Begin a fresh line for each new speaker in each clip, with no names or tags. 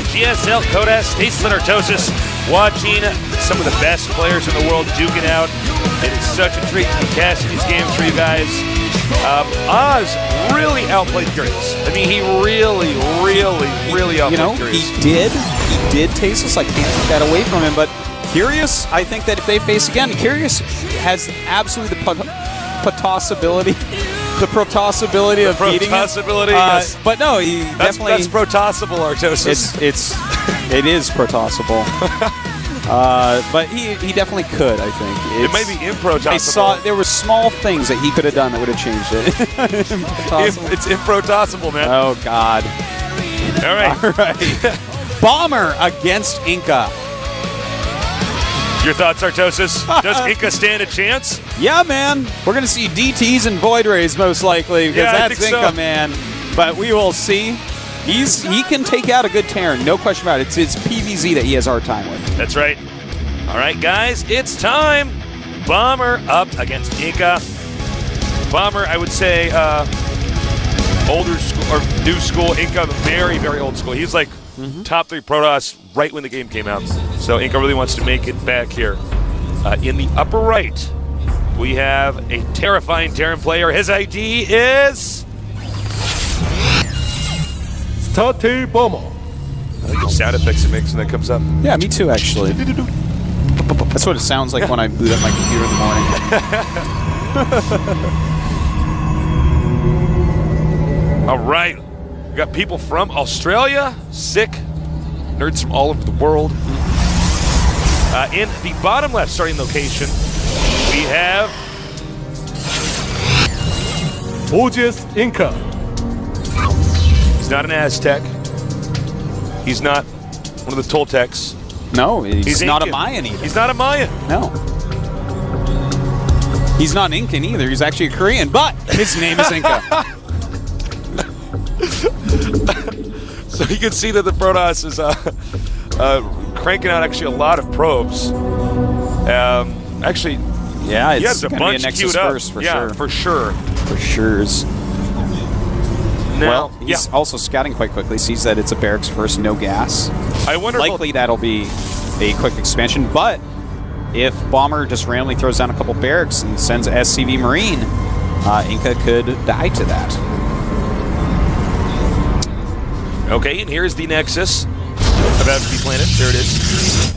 GSL, Kodas, Stacy Artosis, watching some of the best players in the world duke it out. It is such a treat to be casting these games for you guys. Oz really outplayed Curious. I mean, he really outplayed Curious.
He did taste us. I can't take that away from him, but Curious, I think that if they face again, Curious has absolutely the possibility of beating him.
Yes.
But no, he definitely...
That's protossable, Artosis.
It is protossable. But he definitely could, I think.
It may be improtossable.
I saw there were small things that he could have done that would have changed it.
It's improtossable, man.
Oh, God.
All right.
Bomber against InCa.
Your thoughts, Artosis? Does InCa stand a chance?
Yeah, man. We're going to see DTs and Void Rays most likely because that's InCa, man. But we will see. He can take out a good Terran, no question about it. It's PVZ that he has a hard time with.
That's right. All right, guys, it's time. Bomber up against InCa. Bomber, I would say, older school or new school. InCa, very old school. He's like top 3 Protoss right when the game came out. So InCa really wants to make it back here. In the upper right, we have a terrifying Terran player. His ID is...
Bomber.
I like the sound effects it makes when that comes up.
Yeah, me too, actually. That's what it sounds like when I boot up my computer in the morning.
All right. We got people from Australia, sick, nerds from all over the world. In the bottom left starting location, we have...
Gorgeous InCa.
He's not an Aztec. He's not one of the Toltecs.
No, he's not
Incan.
a Mayan either.
He's not a Mayan.
No. He's not an Incan either. He's actually a Korean, but his name is InCa.
So you can see that the Protoss is cranking out actually a lot of probes. Actually,
yeah,
he has
it's
a
going to be a
bunch
Nexus
queued up.
first for
Yeah,
sure.
for sure.
For sure's.
Now,
Well, he's also scouting quite quickly, sees that it's a barracks first, no gas.
I wonder
Likely that'll be a quick expansion, but if Bomber just randomly throws down a couple barracks and sends a SCV Marine, InCa could die to that.
Okay, and here's the Nexus about to be planted. There it is.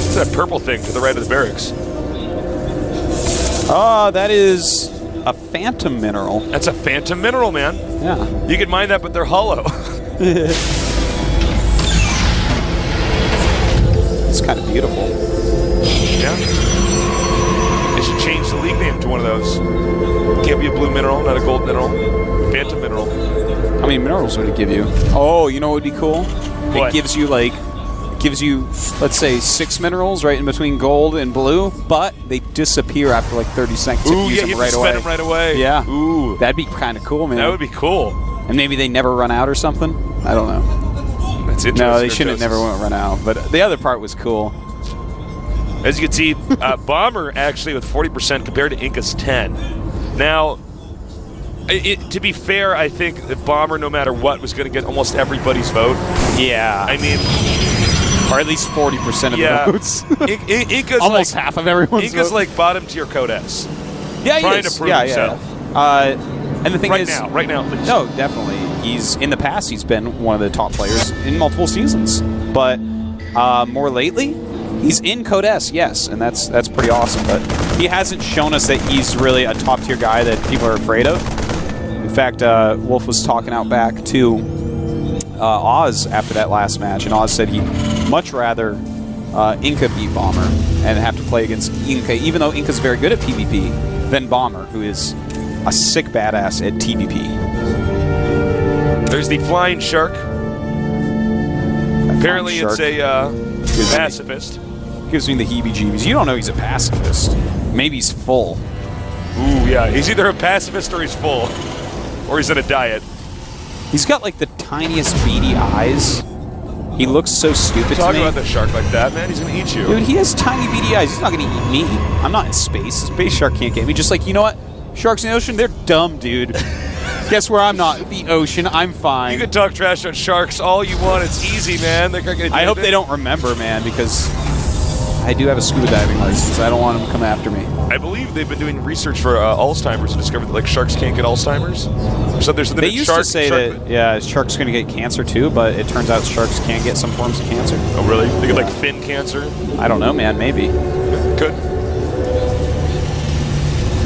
What's that purple thing to the right of the barracks?
That is a phantom mineral.
That's a phantom mineral, man.
Yeah.
You can mine that, but they're hollow.
It's kind of beautiful.
Yeah. They should change the league name to one of those. Can't be a blue mineral, not a gold mineral. Phantom mineral.
How many minerals would it give you? Oh, you know what would be cool?
What?
It gives you let's say 6 minerals right in between gold and blue, but they disappear after like 30 seconds.
Ooh,
if you use
you
them right
spend
away.
them right away.
Yeah.
Ooh.
That'd be kind of cool, man.
That would be cool.
And maybe they never run out or something? I don't know.
That's interesting.
No, they shouldn't have never run out, but the other part was cool.
As you can see, Bomber actually with 40% compared to InCa's 10. Now, to be fair, I think that Bomber, no matter what, was going to get almost everybody's vote.
Yeah.
I mean...
Or at least 40% of the votes.
InCa's
almost
like,
half of everyone's
InCa's
vote.
like bottom tier Codex.
Yeah, he
trying
is.
to prove himself.
And the thing
Right
is...
now, at least.
No, definitely. In the past, he's been one of the top players in multiple seasons. But more lately, he's in Code S, yes, and that's pretty awesome. But he hasn't shown us that he's really a top-tier guy that people are afraid of. In fact, Wolf was talking out back to Oz after that last match, and Oz said he'd much rather InCa beat Bomber and have to play against InCa, even though InCa's very good at PvP, than Bomber, who is a sick badass at TvP.
There's the Flying Shark. Apparently it's a pacifist.
Gives me the heebie-jeebies. You don't know he's a pacifist. Maybe he's full.
Ooh, yeah. He's either a pacifist or he's full. Or he's in a diet.
He's got like the tiniest beady eyes. He looks so stupid to me.
Talk about the shark like that, man. He's going to eat you.
Dude, he has tiny beady eyes. He's not going to eat me. I'm not in space. A space shark can't get me. Just like, you know what? Sharks in the ocean, they're dumb, dude. Guess where I'm not? The ocean. I'm fine.
You can talk trash on sharks all you want. It's easy, man. They're gonna
I hope they don't remember, man, because I do have a scuba diving license. I don't want them to come after me.
I believe they've been doing research for Alzheimer's and discovered that like sharks can't get Alzheimer's. So there's something
They used to say that sharks going to get cancer too, but it turns out sharks can get some forms of cancer.
Oh, really? They get like fin cancer?
I don't know, man. Maybe.
Could.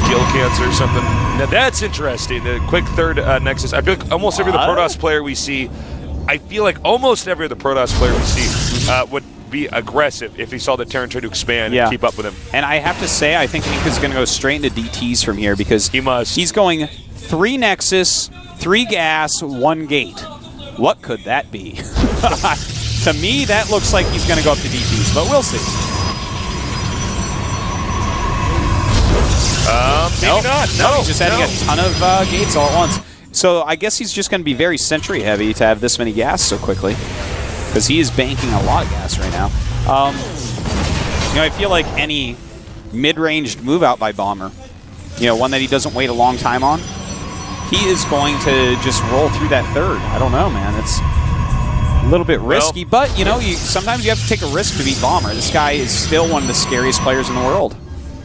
Gill cancer or something. Now that's interesting. The quick third Nexus. I feel like almost every other Protoss player we see, I feel like almost every other Protoss player we see would be aggressive if he saw the Terran try to expand and keep up with him.
And I have to say, I think InCa's going to go straight into DTs from here because
he must.
He's going 3 Nexus, 3 gas, 1 gate. What could that be? To me, that looks like he's going to go up to DTs, but we'll see.
Maybe not. No,
he's just adding a ton of gates all at once. So I guess he's just going to be very sentry heavy to have this many gas so quickly, because he is banking a lot of gas right now. I feel like any mid-ranged move out by Bomber, one that he doesn't wait a long time on, he is going to just roll through that third. I don't know, man. It's a little bit risky, but sometimes you have to take a risk to beat Bomber. This guy is still one of the scariest players in the world.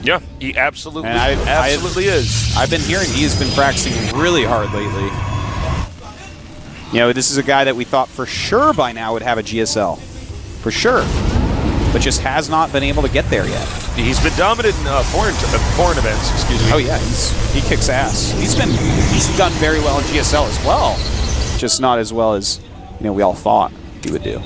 Yeah, he absolutely is.
I've been hearing he has been practicing really hard lately. This is a guy that we thought for sure by now would have a GSL. For sure. But just has not been able to get there yet.
He's been dominant in foreign events, excuse me.
Oh yeah, he kicks ass. He's done very well in GSL as well. Just not as well as we all thought he would do.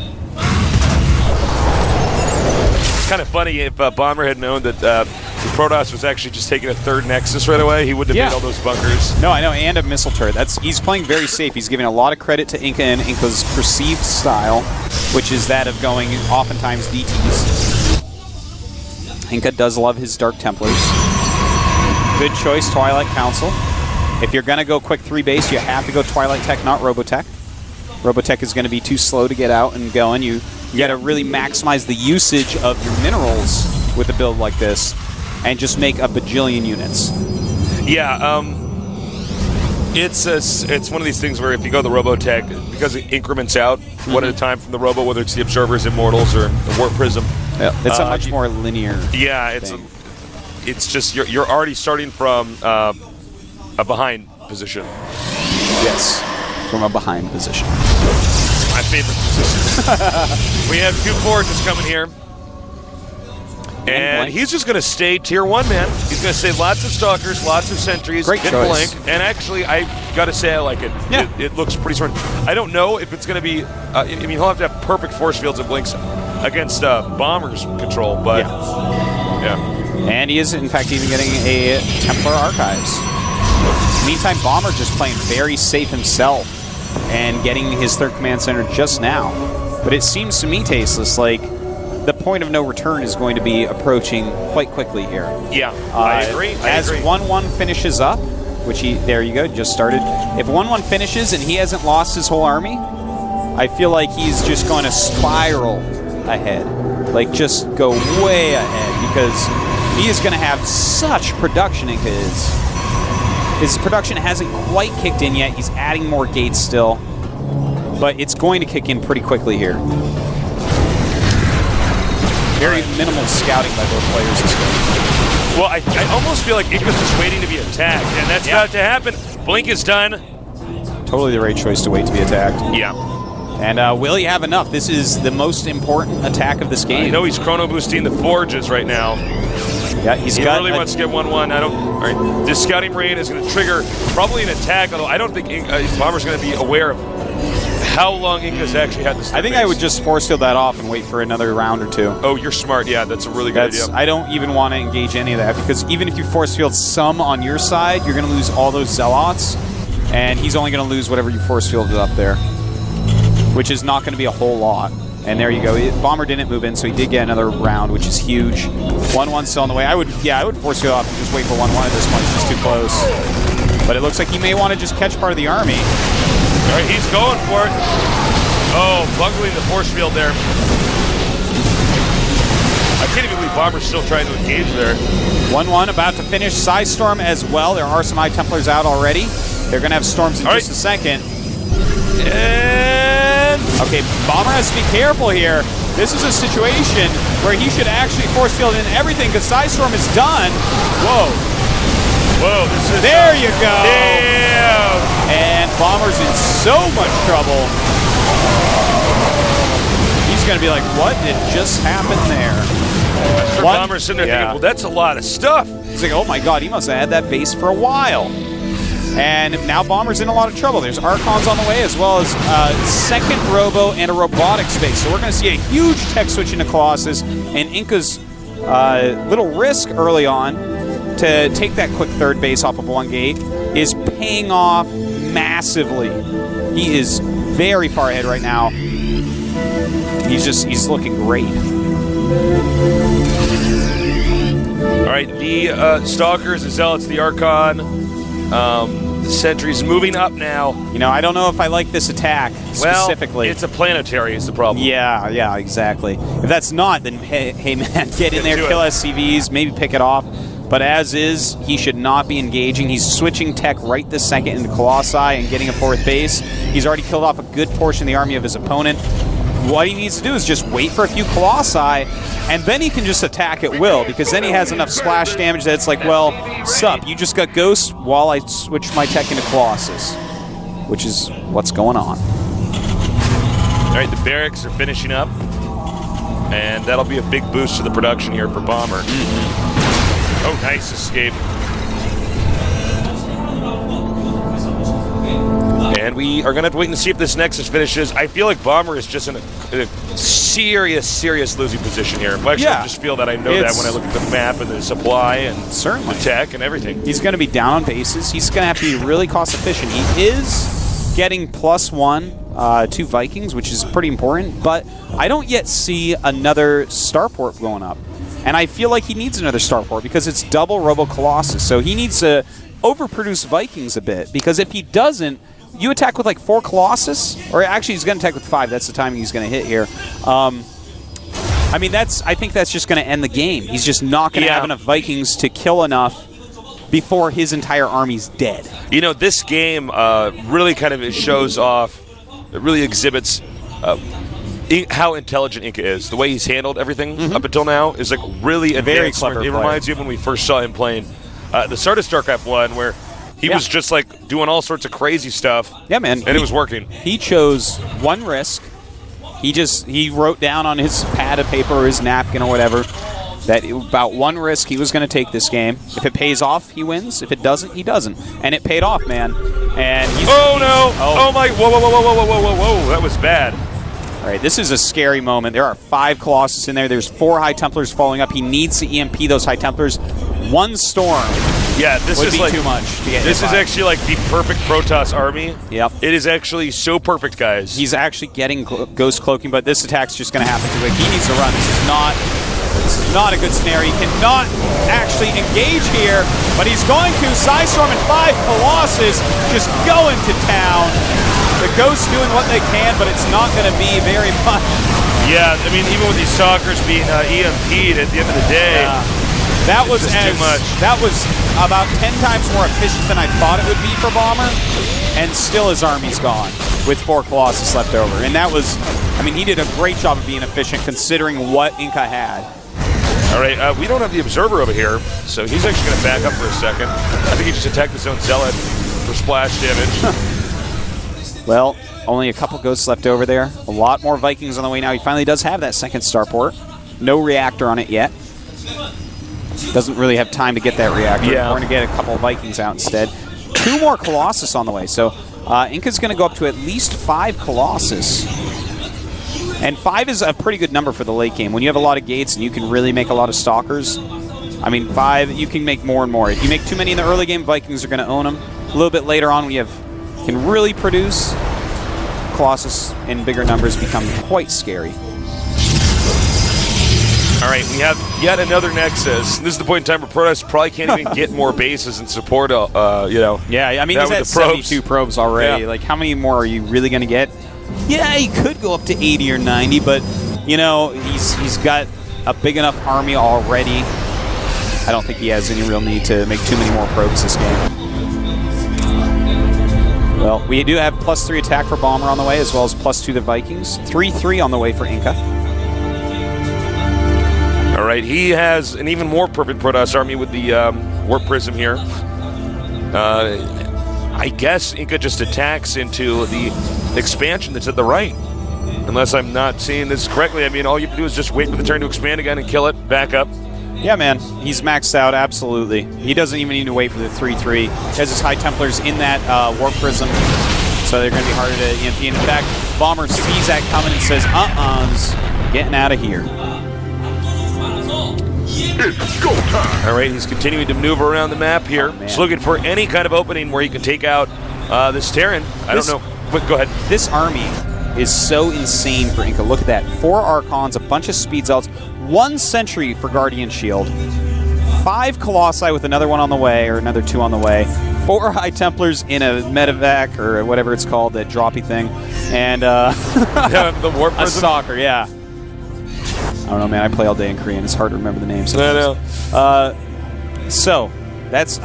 It's kind of funny if Bomber had known that Protoss was actually just taking a third Nexus right away, he wouldn't have made all those bunkers.
No, I know, and a missile turret. He's playing very safe. He's giving a lot of credit to InCa and InCa's perceived style, which is that of going oftentimes DTs. InCa does love his Dark Templars. Good choice, Twilight Council. If you're going to go quick 3 base, you have to go Twilight Tech, not Robotech. Robotech is going to be too slow to get out and going. You got to really maximize the usage of your minerals with a build like this, and just make a bajillion units.
Yeah, it's one of these things where if you go the Robotech, because it increments out one at a time from the Robo, whether it's the Observers, Immortals, or the Warp Prism.
Yeah, it's a much more linear.
Yeah, it's just you're already starting from a behind position.
Yes, from a behind position.
My favorite position. We have 2 forges coming here. And he's just going to stay tier 1, man. He's going to stay lots of stalkers, lots of sentries,
Great choice.
Blank. And actually, I got to say I like it.
Yeah.
It looks pretty smart. I don't know if it's going to be... he'll have to have perfect force fields and blinks against Bomber's control, but... Yeah.
And he is, in fact, even getting a Templar Archives. Meantime, Bomber just playing very safe himself and getting his 3rd command center just now. But it seems to me, Tasteless, like the point of no return is going to be approaching quite quickly here.
Yeah, I agree.
As 1-1 finishes up, which there you go, just started. If 1-1 finishes and he hasn't lost his whole army, I feel like he's just going to spiral ahead. Like, just go way ahead, because he is going to have such production in his production hasn't quite kicked in yet. He's adding more gates still, but it's going to kick in pretty quickly here. Very minimal scouting by both players this game.
Well, I almost feel like InCa's just waiting to be attacked, and that's about to happen. Blink is done.
Totally the right choice to wait to be attacked.
Yeah.
And will he have enough? This is the most important attack of this game.
I know he's chrono boosting the forges right now.
Yeah,
he really wants to get 1-1. All right, this scouting rain is going to trigger probably an attack, although I don't think Bomber's going to be aware of how long InCa's actually had this.
I think I would just force field that off and wait for another round or 2.
Oh, you're smart. Yeah, that's a really good idea.
I don't even want to engage any of that, because even if you force field some on your side, you're going to lose all those Zealots, and he's only going to lose whatever you force fielded up there, which is not going to be a whole lot. And there you go. Bomber didn't move in, so he did get another round, which is huge. 1-1 still on the way. I would force field off and just wait for 1-1 at this point. It's just too close. But it looks like he may want to just catch part of the army.
All right, he's going for it. Oh, bungling the force field there. I can't even believe Bomber's still trying to engage there.
1-1 about to finish. Psystorm as well. There are some Eye Templars out already. They're going to have storms in just a second.
And
okay, Bomber has to be careful here. This is a situation where he should actually force field in everything because Psystorm is done. Whoa.
Whoa, this is...
There you go.
Damn.
And Bomber's in so much trouble. He's going to be like, what did just happen there?
Bomber's sitting there thinking, well, that's a lot of stuff.
He's like, oh my god, he must have had that base for a while. And now Bomber's in a lot of trouble. There's Archons on the way, as well as second Robo and a Robotics base. So we're going to see a huge tech switch into Colossus, and InCa's little risk early on to take that quick third base off of one gate is paying off massively. He is very far ahead right now. He's looking great.
All right, the Stalkers, the Zealots, the Archon, the Sentries moving up now.
You know, I don't know if I like this attack specifically.
Well, it's a planetary is the problem.
Yeah, exactly. If that's not, then hey man, get in there, kill SCVs, maybe pick it off. But as is, he should not be engaging. He's switching tech right this second into Colossi and getting a fourth base. He's already killed off a good portion of the army of his opponent. What he needs to do is just wait for a few Colossi, and then he can just attack at will, because then he has enough splash damage that it's like, well, sup, you just got Ghost while I switch my tech into Colossus, which is what's going on.
All right, the barracks are finishing up, and that'll be a big boost to the production here for Bomber. Oh, nice escape. And we are going to have to wait and see if this Nexus finishes. I feel like Bomber is just in a serious losing position here. Well, actually, I just feel that I know that when I look at the map and the supply and the tech and everything.
He's going to be down on bases. He's going to have to be really cost efficient. He is getting +1 to Vikings, which is pretty important, but I don't yet see another starport going up. And I feel like he needs another starport because it's double Robo Colossus. So he needs to overproduce Vikings a bit, because if he doesn't, you attack with like 4 Colossus, or actually he's going to attack with 5. That's the timing he's going to hit here. I mean, I think that's just going to end the game. He's just not going to have enough Vikings to kill enough before his entire army's dead.
You know, this game really kind of shows off, it really exhibits how intelligent InCa is. The way he's handled everything up until now is like really
very
advanced.
clever.
It reminds you of when we first saw him playing the start of StarCraft 1, where he was just like doing all sorts of crazy stuff.
Yeah, man.
And it was working.
He chose one risk. He wrote down on his pad of paper or his napkin or whatever that about one risk he was going to take this game. If it pays off, he wins. If it doesn't, he doesn't. And it paid off, man. And
oh my! Whoa! That was bad.
All right, this is a scary moment. There are 5 Colossus in there. There's 4 High Templars following up. He needs to EMP those High Templars. One storm.
Yeah, this
would
is
be
like
too much to get
this
hit
is
by.
actually like the perfect Protoss army.
Yep.
It is actually so perfect, guys.
He's actually getting Ghost Cloaking, but this attack's just going to happen to him. He needs to run. This is not a good scenario. He cannot actually engage here, but he's going to. Psystorm and 5 Colossus just going to town. The Ghosts doing what they can, but it's not going to be very much.
Yeah, I mean, even with these Stalkers being EMP'd at the end of the day,
that was
too much.
That was about 10 times more efficient than I thought it would be for Bomber, and still his army's gone with 4 Colossus left over. And that was, I mean, he did a great job of being efficient considering what InCa had.
All right, we don't have the Observer over here, so he's actually going to back up for a second. I think he just attacked his own Zealot for splash damage.
Well, only a couple Ghosts left over there. A lot more Vikings on the way now. He finally does have that second starport. No reactor on it yet. Doesn't really have time to get that reactor.
Yeah.
We're going to get a couple Vikings out instead. 2 more Colossus on the way. So InCa's going to go up to at least 5 Colossus. And 5 is a pretty good number for the late game. When you have a lot of gates and you can really make a lot of Stalkers, I mean, 5, you can make more and more. If you make too many in the early game, Vikings are going to own them. A little bit later on, can really produce. Colossus in bigger numbers become quite scary.
All right, we have yet another Nexus. This is the point in time where Protoss probably can't even get more bases and support, you know.
Yeah, I mean, he's at 72 probes already. Yeah. Like, how many more are you really going to get? Yeah, he could go up to 80 or 90, but, you know, he's got a big enough army already. I don't think he has any real need to make too many more probes this game. Well, we do have +3 attack for Bomber on the way, as well as +2 to Vikings. 3-3 on the way for InCa.
All right, he has an even more perfect Protoss army with the Warp Prism here. I guess InCa just attacks into the expansion that's at the right. Unless I'm not seeing this correctly. I mean, all you have to do is just wait for the turn to expand again and kill it, back up.
Yeah, man. He's maxed out, absolutely. He doesn't even need to wait for the 3-3. He has his High Templars in that Warp Prism, so they're going to be harder to EMP. And in fact, Bomber sees that coming and says, getting out of here.
It's go time.
All right, he's continuing to maneuver around the map here. He's looking for any kind of opening where he can take out this Terran. I don't know. But go ahead.
This army is so insane for InCa. Look at that. 4 Archons, a bunch of Speed Zealots, 1 Sentry for Guardian Shield, 5 Colossi with another one on the way, or another 2 on the way, 4 High Templars in a medevac, or whatever it's called, that droppy thing, and
yeah, the Warp Prism.
A Stalker, yeah. I don't know, man. I play all day in Korean. It's hard to remember the names.
No.
So that's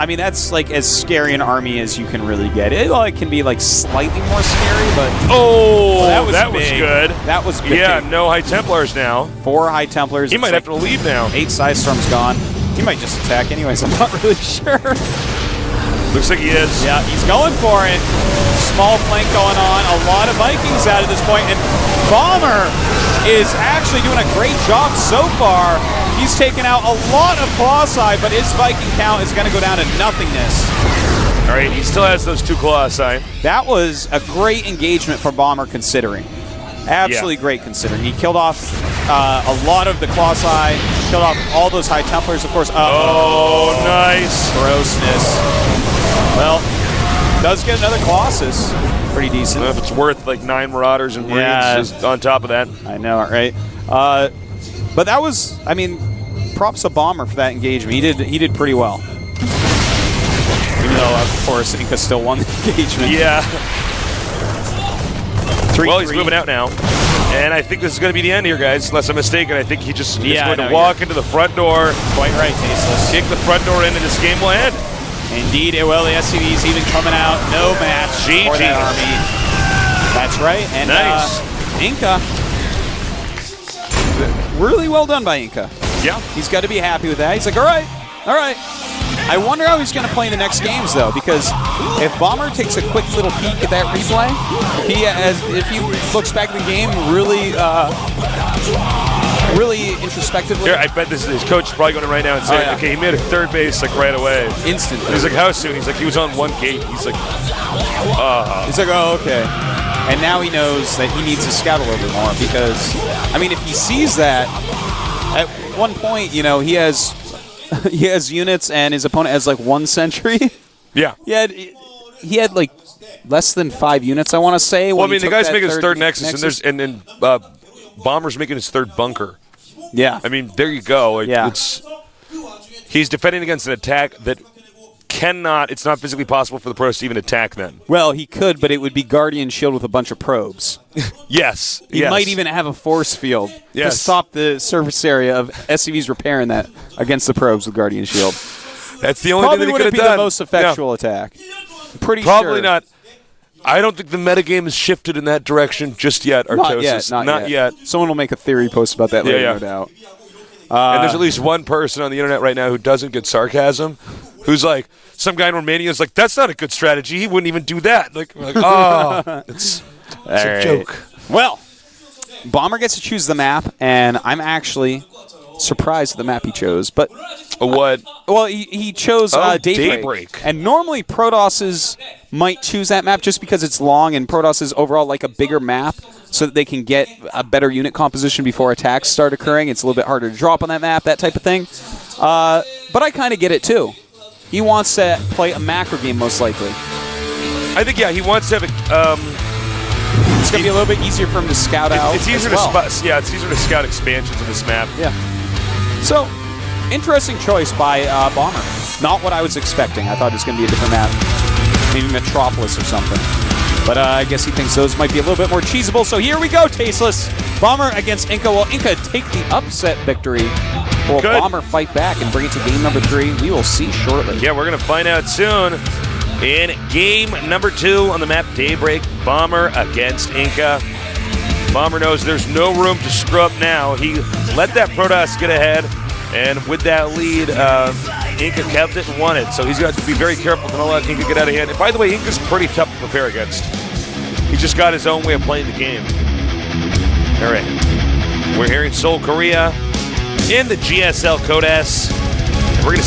like as scary an army as you can really get. It can be like slightly more scary, but that was
good.
That was big.
Yeah, no High Templars now.
4 High Templars.
He might have to leave now.
8 Psystorms gone. He might just attack anyways. I'm not really sure.
Looks like he is.
Yeah, he's going for it. Small flank going on. A lot of Vikings out at this point, and Bomber is actually doing a great job so far. He's taken out a lot of Colossi, but his Viking count is going to go down to nothingness.
All right, he still has those 2 Colossi.
That was a great engagement for Bomber, considering. Absolutely great, considering. He killed off a lot of the Colossi, killed off all those High Templars, of course.
Oh, nice.
Grossness. Well, does get another Colossus. Pretty decent.
I don't know if it's worth like 9 Marauders and Marines just on top of that.
I know, right? But that was, I mean, props to Bomber for that engagement. He did pretty well. Even though, of course, InCa still won the engagement.
Yeah.
3-3.
Well, he's moving out now. And I think this is going to be the end here, guys, unless I'm mistaken. I think he just is going to walk into the front door.
Quite right, Tasteless.
Kick the front door in, and this game will end.
Indeed, it will. The SCV's even coming out. No match for that army. That's right. And
nice.
InCa. Really well done by InCa.
Yeah.
He's got to be happy with that. He's like, all right. I wonder how he's going to play in the next games, though, because if Bomber takes a quick little peek at that replay, if he looks back at the game really introspectively.
Here, I bet his coach is probably going to right now and say, okay, he made a third base like right away.
Instantly.
And he's like, how soon? He's like, he was on 1 gate. He's like,
He's like, oh, okay. And now he knows that he needs to scout a little bit more because, I mean, if he sees that, at one point, he has units and his opponent has like 1 sentry.
Yeah.
He had like less than 5 units, I want to say.
Well, I mean, the guy's making his 3rd Nexus, and Bomber's making his 3rd bunker.
Yeah.
I mean, there you go. He's defending against an attack that it's not physically possible for the pros to even attack then.
Well, he could, but it would be Guardian Shield with a bunch of probes.
Yes.
He might even have a force field to stop the surface area of SCVs repairing that against the probes with Guardian Shield.
That's the only thing that he could have done.
Probably wouldn't be the most effectual attack. Pretty
Probably
sure.
not. I don't think the metagame has shifted in that direction just yet, Artosis.
Not yet. Someone will make a theory post about that later, no doubt.
And there's at least one person on the internet right now who doesn't get sarcasm, who's like, some guy in Romania is like, that's not a good strategy. He wouldn't even do that. Like it's a joke.
Well, Bomber gets to choose the map, and I'm actually surprised at the map he chose. But
what?
Well, he chose Daybreak. And normally Protosses might choose that map just because it's long, and Protosses overall like a bigger map so that they can get a better unit composition before attacks start occurring. It's a little bit harder to drop on that map, that type of thing. But I kind of get it, too. He wants to play a macro game, most likely.
I think, he wants to have
it's going to be a little bit easier for him to scout out.
It's easier it's easier to scout expansions of this map.
Yeah. So, interesting choice by Bomber. Not what I was expecting. I thought it was going to be a different map. Maybe Metropolis or something. But I guess he thinks those might be a little bit more cheesable. So here we go, Tasteless. Bomber against InCa. Will InCa take the upset victory? Or will Bomber fight back and bring it to game number 3? We will see shortly.
Yeah, we're going to find out soon. In game number 2 on the map, Daybreak, Bomber against InCa. Bomber knows there's no room to screw up now. He let that Protoss get ahead, and with that lead, InCa kept it and won it. So he's got to be very careful to not let InCa get out of hand. And by the way, InCa's pretty tough to prepare against. He just got his own way of playing the game. All right. We're here in Seoul, Korea, in the GSL Code S. And we're going to see